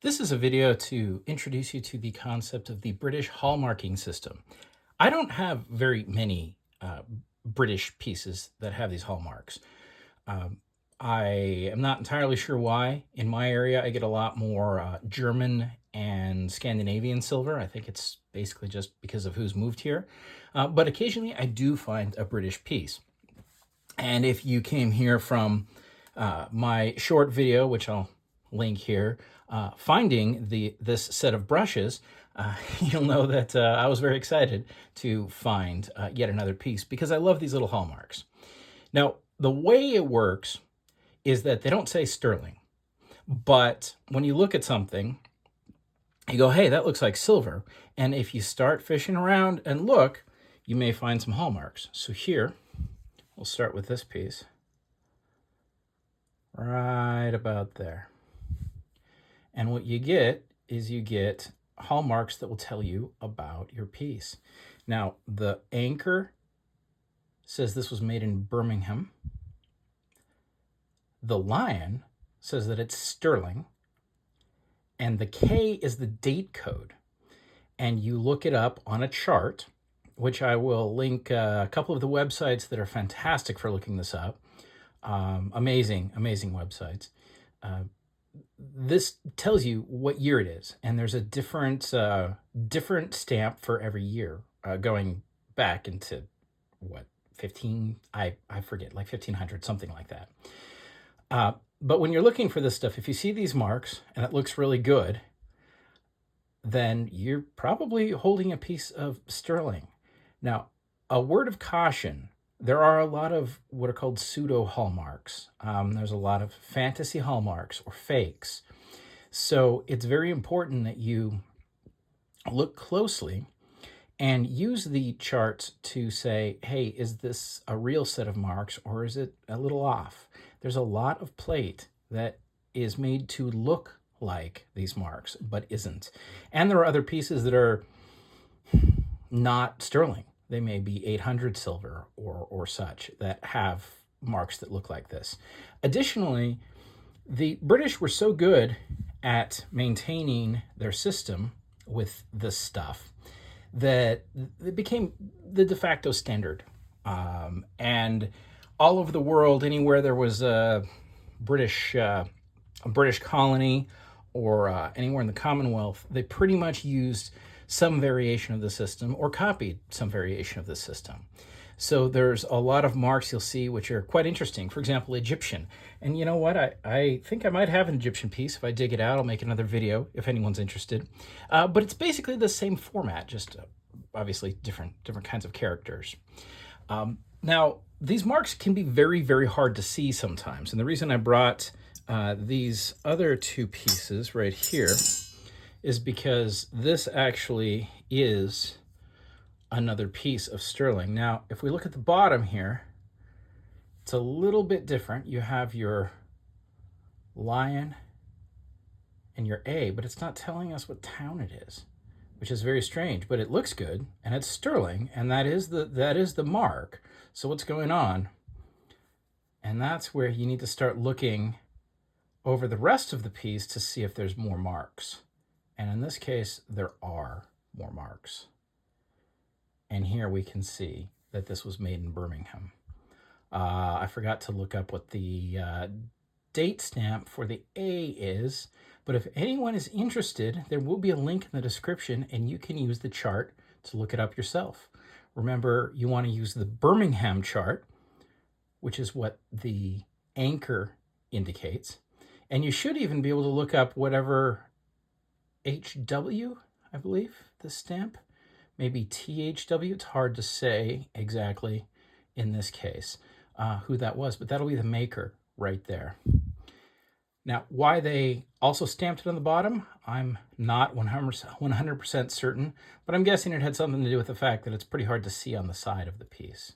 This is a video to introduce you to the concept of the British hallmarking system. I don't have very many British pieces that have these hallmarks. Um, I am not entirely sure why. In my area, I get a lot more German and Scandinavian silver. I think it's basically just because of who's moved here. But occasionally, I do find a British piece. And if you came here from my short video, which I'll link here, finding this set of brushes, you'll know that I was very excited to find yet another piece because I love these little hallmarks. Now, the way it works is that they don't say sterling, but when you look at something, you go, hey, that looks like silver. And if you start fishing around and look, you may find some hallmarks. So here, we'll start with this piece right about there. And what you get is you get hallmarks that will tell you about your piece. Now, the anchor says this was made in Birmingham. The lion says that it's sterling. And the K is the date code. And you look it up on a chart, which I will link a couple of the websites that are fantastic for looking this up. Amazing websites. This tells you what year it is, and there's a different stamp for every year, going back into what 15 I forget, like 1500, something like that. But when you're looking for this stuff, if you see these marks and it looks really good, then you're probably holding a piece of sterling. Now, a word of caution. There are a lot of what are called pseudo hallmarks. There's a lot of fantasy hallmarks or fakes. So it's very important that you look closely and use the charts to say, hey, is this a real set of marks or is it a little off? There's a lot of plate that is made to look like these marks, but isn't. And there are other pieces that are not sterling. They may be 800 silver or such that have marks that look like this. Additionally, the British were so good at maintaining their system with this stuff that it became the de facto standard. And all over the world, anywhere there was a British colony or anywhere in the Commonwealth, they pretty much used some variation of the system or copied some variation of the system. So there's a lot of marks you'll see which are quite interesting. For example, Egyptian. And you know what? I think I might have an Egyptian piece. If I dig it out, I'll make another video if anyone's interested. But it's basically the same format, just obviously different kinds of characters. Now, these marks can be very hard to see sometimes. And the reason I brought these other two pieces right here is because this actually is another piece of sterling. Now, if we look at the bottom here, it's a little bit different. You have your lion and your A, but it's not telling us what town it is, which is very strange, but it looks good and it's sterling, and that is the mark. So what's going on? And that's where you need to start looking over the rest of the piece to see if there's more marks. And in this case, there are more marks. And here we can see that this was made in Birmingham. I forgot to look up what the date stamp for the A is, but if anyone is interested, there will be a link in the description and you can use the chart to look it up yourself. Remember, you want to use the Birmingham chart, which is what the anchor indicates. And you should even be able to look up whatever HW, I believe, this stamp, maybe THW. It's hard to say exactly in this case who that was, but that'll be the maker right there. Now, why they also stamped it on the bottom, I'm not 100% certain, but I'm guessing it had something to do with the fact that it's pretty hard to see on the side of the piece.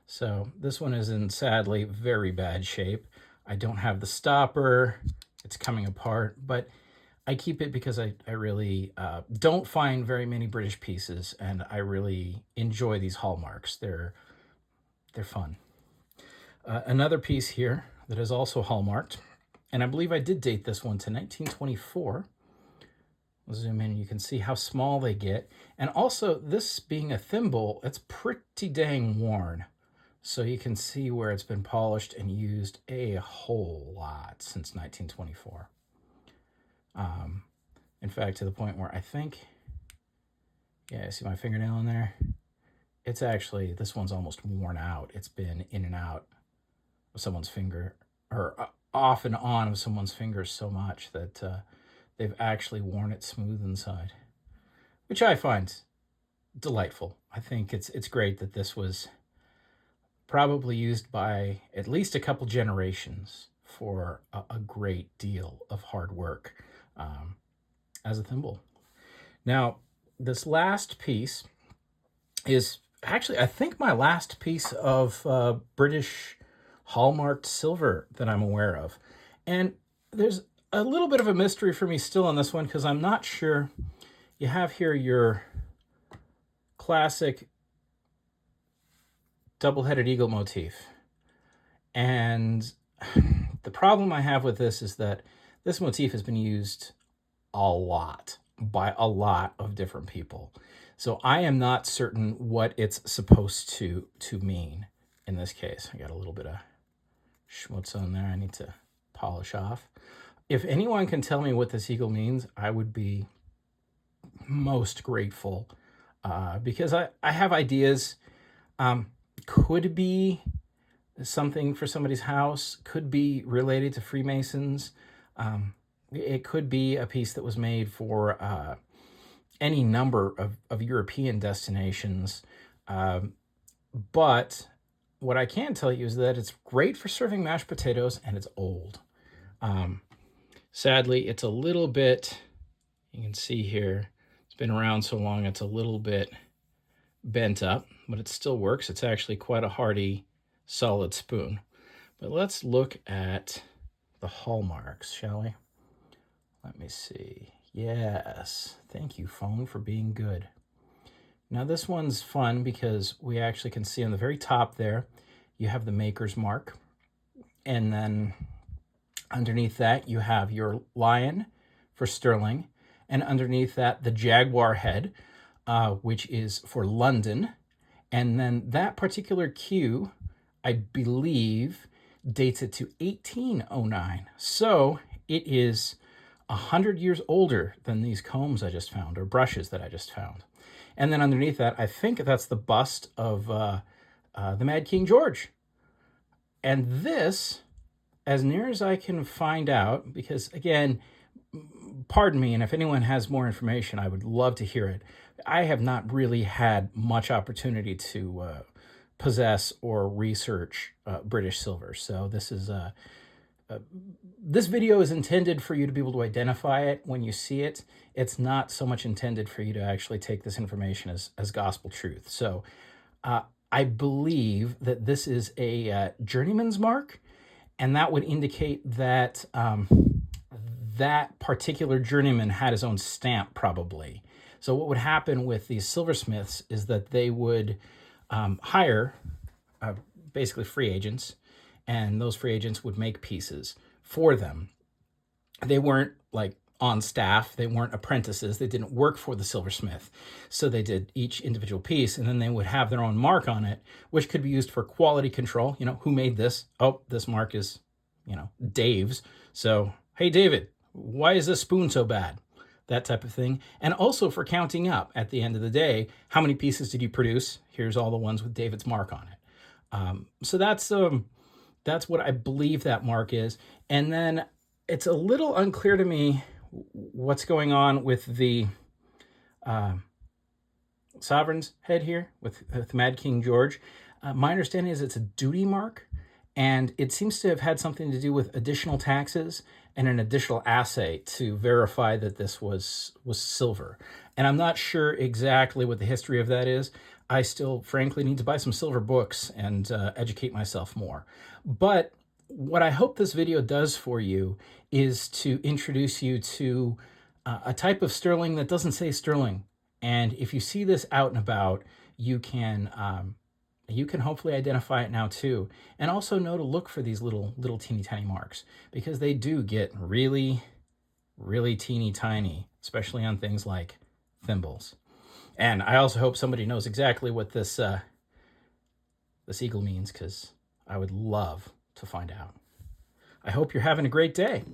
So this one is in, sadly, very bad shape. I don't have the stopper. It's coming apart, but I keep it because I really don't find very many British pieces, and I really enjoy these hallmarks. They're fun. Another piece here that is also hallmarked, and I believe I did date this one to 1924. zoom in, you can see how small they get. And also, this being a thimble, it's pretty dang worn. So you can see where it's been polished and used a whole lot since 1924. In fact, to the point where I think, yeah, see my fingernail in there? It's actually, this one's almost worn out. It's been in and out of someone's finger, or off and on of someone's fingers so much that they've actually worn it smooth inside, which I find delightful. I think it's great that this was probably used by at least a couple generations for a great deal of hard work as a thimble. Now, this last piece is actually, I think, my last piece of British hallmarked silver that I'm aware of. And there's a little bit of a mystery for me still on this one because I'm not sure. You have here your classic double-headed eagle motif. And the problem I have with this is that this motif has been used a lot by a lot of different people. So I am not certain what it's supposed to mean in this case. I got a little bit of schmutz on there I need to polish off. If anyone can tell me what this eagle means, I would be most grateful because I have ideas. Could be something for somebody's house, could be related to Freemasons. It could be a piece that was made for any number of European destinations. But what I can tell you is that it's great for serving mashed potatoes, and it's old. Sadly, it's a little bit, you can see here, it's been around so long, it's a little bit bent up, but it still works. It's actually quite a hardy, solid spoon. But let's look at the hallmarks, shall we? Let me see. Yes, thank you, phone, for being good. Now this one's fun because we actually can see on the very top there, you have the maker's mark. And then underneath that, you have your lion for sterling. And underneath that, the jaguar head, which is for London. And then that particular Q, I believe, dates it to 1809. So it is 100 years older than these combs I just found, or brushes that I just found. And then underneath that, I think that's the bust of the Mad King George. And this, as near as I can find out, because again, pardon me, and if anyone has more information, I would love to hear it. I have not really had much opportunity to possess or research British silver. So this is this video is intended for you to be able to identify it when you see it. It's not so much intended for you to actually take this information as gospel truth. So I believe that this is a journeyman's mark, and that would indicate that that particular journeyman had his own stamp probably. So what would happen with these silversmiths is that they would hire basically free agents, and those free agents would make pieces for them. They weren't like on staff, they weren't apprentices, they didn't work for the silversmith. So they did each individual piece, and then they would have their own mark on it, which could be used for quality control. You know, who made this? Oh, this mark is, you know, Dave's. So, hey, David, why is this spoon so bad? That type of thing. And also for counting up at the end of the day, how many pieces did you produce? Here's all the ones with David's mark on it. So that's what I believe that mark is. And then it's a little unclear to me what's going on with the sovereign's head here with Mad King George. My understanding is it's a duty mark, and it seems to have had something to do with additional taxes and an additional assay to verify that this was silver. And I'm not sure exactly what the history of that is. I still, frankly, need to buy some silver books and educate myself more. But what I hope this video does for you is to introduce you to a type of sterling that doesn't say sterling. And if you see this out and about, you can hopefully identify it now too, and also know to look for these little teeny tiny marks, because they do get really, really teeny tiny especially on things like thimbles. And I also hope somebody knows exactly what this eagle means, because I would love to find out. I hope you're having a great day.